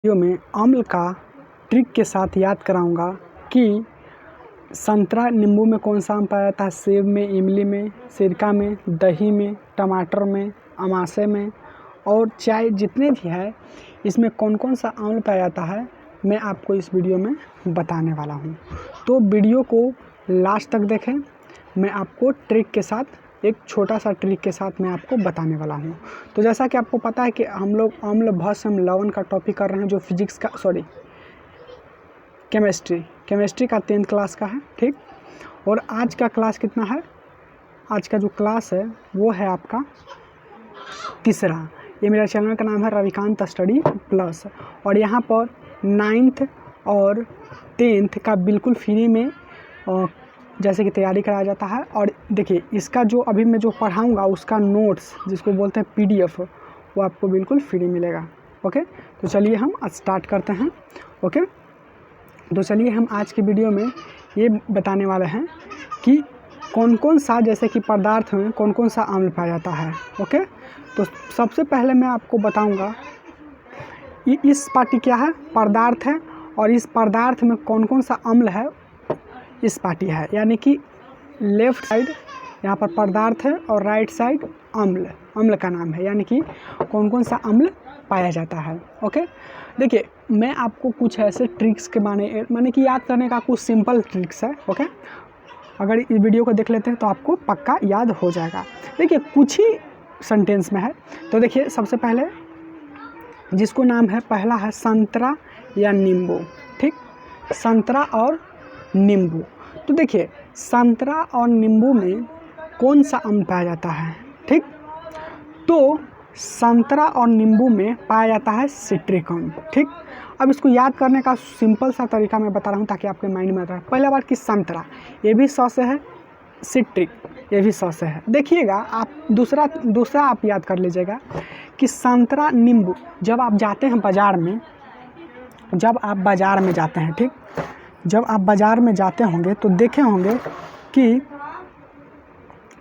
Video में अम्ल का ट्रिक के साथ याद कराऊंगा कि संतरा नींबू में कौन सा आम पाया जाता है, सेब में, इमली में, सिरका में, दही में, टमाटर में, अमाशय में और चाय जितने भी है इसमें कौन कौन सा अम्ल पाया जाता है मैं आपको इस वीडियो में बताने वाला हूं। तो वीडियो को लास्ट तक देखें। मैं आपको ट्रिक के साथ, एक छोटा सा ट्रिक के साथ मैं आपको बताने वाला हूँ। तो जैसा कि आपको पता है कि हम लोग अम्ल भस्म लवण का टॉपिक कर रहे हैं, जो फिजिक्स का केमिस्ट्री का 10th क्लास का है, ठीक। और आज का क्लास कितना है? आज का जो क्लास है वो है आपका तीसरा। ये मेरा चैनल का नाम है रविकांत स्टडी प्लस, और यहाँ पर 9th और 10th का बिल्कुल फ्री में जैसे कि तैयारी कराया जाता है। और देखिए, इसका जो अभी मैं जो पढ़ाऊँगा उसका नोट्स, जिसको बोलते हैं PDF, वो आपको बिल्कुल फ्री मिलेगा। ओके, तो चलिए हम स्टार्ट करते हैं। ओके, तो चलिए हम आज की वीडियो में ये बताने वाले हैं कि कौन कौन सा, जैसे कि पदार्थ में कौन कौन सा अम्ल पाया जाता है। ओके, तो सबसे पहले मैं आपको बताऊंगा इस पार्टी क्या है, पदार्थ है, और इस पदार्थ में कौन कौन सा अम्ल है, इस पार्टी है। यानी कि लेफ़्ट साइड यहाँ पर पदार्थ है और राइट साइड अम्ल का नाम है, यानी कि कौन कौन सा अम्ल पाया जाता है। ओके, देखिए मैं आपको कुछ ऐसे ट्रिक्स के माने कि याद करने का कुछ सिंपल ट्रिक्स है। ओके, अगर इस वीडियो को देख लेते हैं तो आपको पक्का याद हो जाएगा। देखिए कुछ ही सेंटेंस में है। तो देखिए सबसे पहले जिसको नाम है, पहला है संतरा या नींबू, ठीक। संतरा और नींबू। तो देखिए संतरा और नींबू में कौन सा अम्ल पाया जाता है, ठीक। तो संतरा और नींबू में पाया जाता है सिट्रिक अम्ल, ठीक। अब इसको याद करने का सिंपल सा तरीका मैं बता रहा हूँ ताकि आपके माइंड में रहे। पहला बात कि संतरा, ये भी सौ से है, सिट्रिक ये भी सौ से है। देखिएगा आप दूसरा आप याद कर लीजिएगा कि संतरा नींबू, जब आप जाते हैं बाज़ार में, जब आप बाज़ार में जाते हैं, ठीक, जब आप बाज़ार में जाते होंगे तो देखे होंगे कि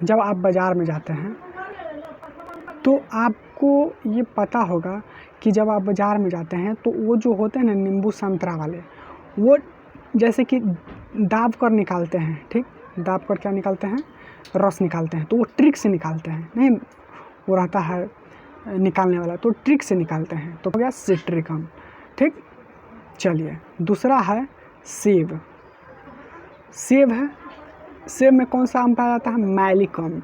जब आप बाज़ार में जाते हैं तो आपको ये पता होगा कि जब आप बाज़ार में जाते हैं तो वो जो होते हैं ना नींबू संतरा वाले, वो जैसे कि दाब कर निकालते हैं, ठीक। दाब कर क्या निकालते हैं? रस निकालते हैं। तो वो ट्रिक से निकालते हैं, नहीं वो रहता है निकालने वाला, तो ट्रिक से निकालते हैं। तो हो गया सिट्रिक अम्ल, ठीक। चलिए दूसरा है सेब। सेब है, सेब में कौन सा अम्ल पाया जाता है? मैलिक अम्ल।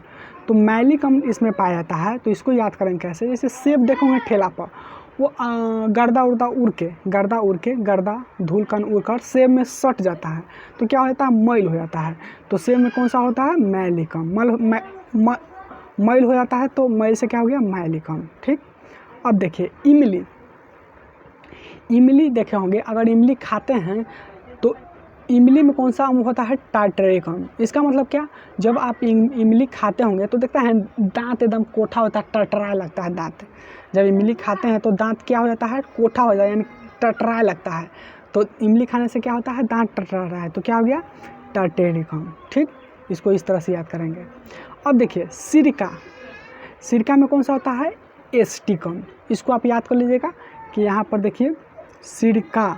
तो मैलिक अम्ल इसमें पाया जाता है। तो इसको याद करेंगे कैसे? जैसे सेब देखोगे ठेला पर, वो गर्दा धूल कण उड़कर सेब में सट जाता है, तो क्या होता है? मैल हो जाता है। तो सेब में कौन सा होता है? मैलिक अम्ल। मैल हो जाता है, तो मैल से क्या हो गया? मैलिक अम्ल, ठीक। अब देखिए इमली देखे होंगे, अगर इमली खाते हैं तो इमली में कौन सा अम्ल होता है? टार्टरिक अम्ल। इसका मतलब क्या? जब आप इमली खाते होंगे तो देखते हैं दांत एकदम कोठा होता है, टरटराए लगता है दांत। जब इमली खाते हैं तो दांत क्या हो जाता है? कोठा हो जाता है, यानी टरटराए लगता है। तो इमली खाने से क्या होता है? दांत टरटरा रहा है, तो क्या हो गया? टार्टरिक अम्ल, ठीक। इसको इस तरह से याद करेंगे। अब देखिए सिरका में कौन सा होता है? एसिटिक अम्ल। इसको आप याद कर लीजिएगा कि यहाँ पर देखिए सिरका,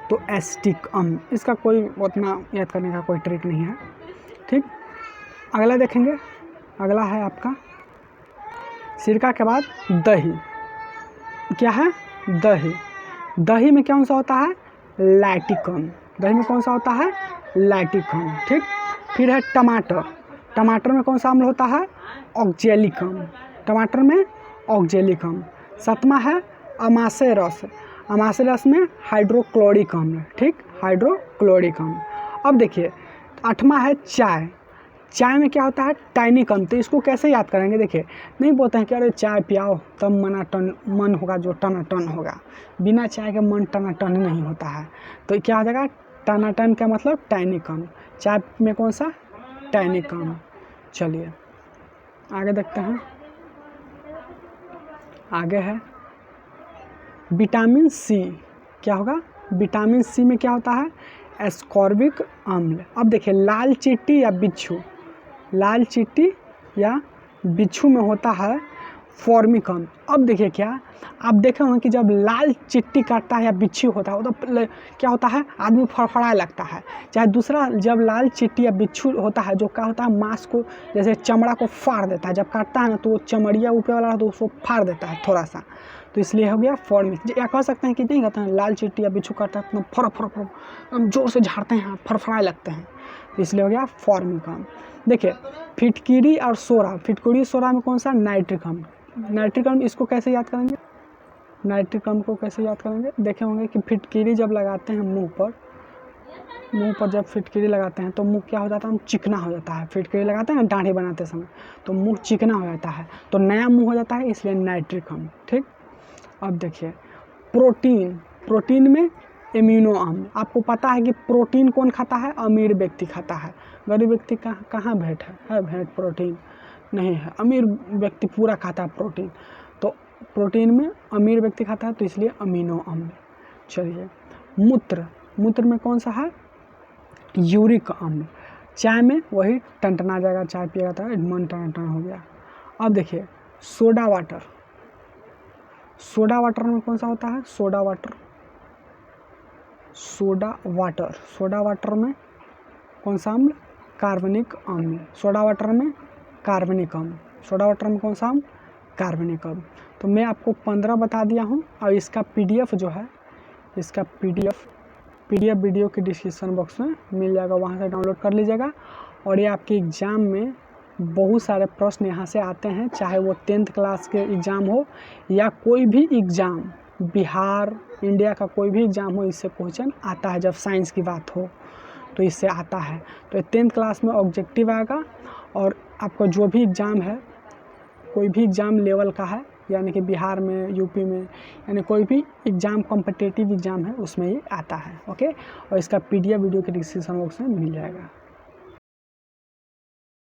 तो एसिटिक अम्ल। इसका कोई उतना याद करने का कोई ट्रिक नहीं है, ठीक। अगला देखेंगे, अगला है आपका सिरका के बाद दही। क्या है? दही में कौन सा होता है? लैक्टिक अम्ल। दही में कौन सा होता है? लैक्टिक अम्ल, ठीक। फिर है टमाटर में कौन सा अम्ल होता है? ऑक्जेलिक अम्ल। टमाटर में ऑक्जेलिक अम्ल। सातवां है अमाशय रस में हाइड्रोक्लोरिक अम्ल, ठीक, हाइड्रोक्लोरिक अम्ल। अब देखिए 8वां है चाय में क्या होता है? टैनिक अम्ल। तो इसको कैसे याद करेंगे? देखिए नहीं बोलते हैं कि अरे चाय पियाओ तब मन होगा जो टनाटन होगा। बिना चाय के मन टनाटन नहीं होता है। तो क्या हो जाएगा? टनाटन का मतलब टैनिक अम्ल। चाय में कौन सा? टैनिक अम्ल। चलिए आगे देखते हैं। आगे है विटामिन सी। क्या होगा? विटामिन सी में क्या होता है? एस्कॉर्बिक अम्ल। अब देखिए लाल चींटी या बिच्छू में होता है फॉर्मिकम। अब देखिए क्या, आप देखे होंगे कि जब लाल चिट्टी काटता है या बिच्छू होता है तो क्या होता है, आदमी फड़फड़ाए लगता है। चाहे दूसरा, जब लाल चिट्टी या बिच्छू होता है जो क्या होता है, मांस को जैसे चमड़ा को फाड़ देता है, जब काटता है ना तो वो चमड़िया ऊपर वाला तो उसको फाड़ देता है थोड़ा सा, तो इसलिए हो गया फॉर्मिक। या कह सकते हैं कि नहीं कहते हैं, लाल चिट्टी या बिच्छू काटता है तो फर हम जोर से झाड़ते हैं, फड़फड़ाए लगते हैं, तो इसलिए हो गया फॉर्मिकम। देखिए फिटकिरी और सोरा, फिटकिरी सोरा में कौन सा, नाइट्रिक अम्ल। नाइट्रिक अम्ल इसको कैसे याद करेंगे, नाइट्रिक अम्ल को कैसे याद करेंगे, देखे होंगे कि फिटकिरी जब लगाते हैं मुंह पर जब फिटकिरी लगाते हैं तो मुंह क्या हो जाता है, चिकना हो जाता है। फिटकिरी लगाते हैं ना दाढ़ी बनाते समय तो मुंह चिकना हो जाता है, तो नया मुंह हो जाता है, इसलिए नाइट्रिक अम्ल। ठीक, अब देखिए प्रोटीन, प्रोटीन में इम्यूनो अम्ल। आपको पता है कि प्रोटीन कौन खाता है, अमीर व्यक्ति खाता है, गरीब व्यक्ति कहाँ भेंट है भेंट प्रोटीन नहीं है, अमीर व्यक्ति पूरा खाता है प्रोटीन, तो प्रोटीन में अमीर व्यक्ति खाता है, तो इसलिए अमीनो अम्ल। चलिए मूत्र, मूत्र में कौन सा है, यूरिक अम्ल। चाय में वही टनटना जाएगा, चाय पिएगा तो मन टन हो गया। अब देखिए सोडा वाटर, सोडा वाटर में कौन सा होता है, soda water, soda water, soda water में कौन सा अम्ल, कार्बनिक अम्ल। सोडा वाटर में कार्बनिक अम्ल, सोडा वाटर में कौन सा अम्ल, कार्बनिक अम्ल। तो मैं आपको 15 बता दिया हूँ, और इसका PDF जो है, इसका PDF वीडियो के डिस्क्रिप्शन बॉक्स में मिल जाएगा, वहाँ से डाउनलोड कर लीजिएगा। और ये आपके एग्ज़ाम में बहुत सारे प्रश्न यहाँ से आते हैं, चाहे वो 10th क्लास के एग्ज़ाम हो या कोई भी एग्ज़ाम, बिहार इंडिया का कोई भी एग्ज़ाम हो, इससे क्वेश्चन आता है। जब साइंस की बात हो तो इससे आता है। तो 10th क्लास में ऑब्जेक्टिव आएगा, और आपका जो भी एग्ज़ाम है, कोई भी एग्ज़ाम लेवल का है, यानी कि बिहार में, यूपी में, यानी कोई भी एग्ज़ाम कॉम्पिटिटिव एग्ज़ाम है उसमें ये आता है। ओके, और इसका PDF वीडियो के डिस्क्रिप्शन बॉक्स में मिल जाएगा।